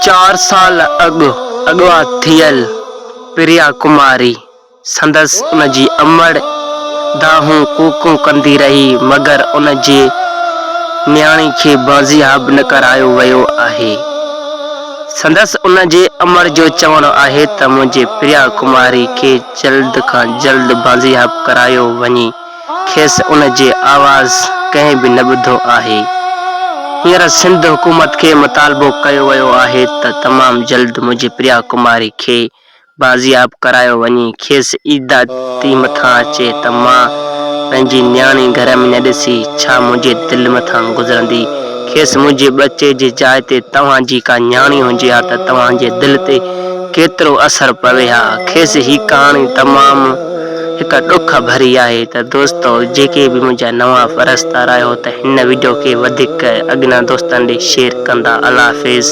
4 साल अगवा थियल प्रिया कुमारी संदस उन जी अमड़ दाहूं कूकू कंदी रही, मगर उन जे न्याणी खे बाज़ियाब न करायो वियो आहे। संदस उन जे अमड़ जो चवणु आहे त मुंहिंजे प्रिया कुमारी खे जल्द खां जल्द बाज़ियाब करायो वञे। खेसि उन जे आवाज़ कंहिं बि न ॿुधो आहे। हींअर सिंध हुकूमत खे मुतालबो कयो वियो आहे त तमामु जल्द मुंहिंजी प्रिया कुमारी खे बाज़ियाब करायो वञे। खेसि ईदा थी मथां अचे त मां पंहिंजी न्याणी घर में न ॾिसी छा मुंहिंजे दिलि मथां गुज़रंदी। खेसि मुंहिंजे बचे जी जाइ ते तव्हांजी का न्याणी हुजे हा त तव्हांजे दिलि ते केतिरो असरु पवे हा। खेसि ही कहाणी तमामु हिकु ॾुख भरी आहे। त दोस्तो, जेके बि मुंहिंजा नवां परस्तार आहियो त हिन वीडियो खे वधीक अॻियां दोस्तनि ॾे शेयर कंदा। अल्लाह हाफ़िज़।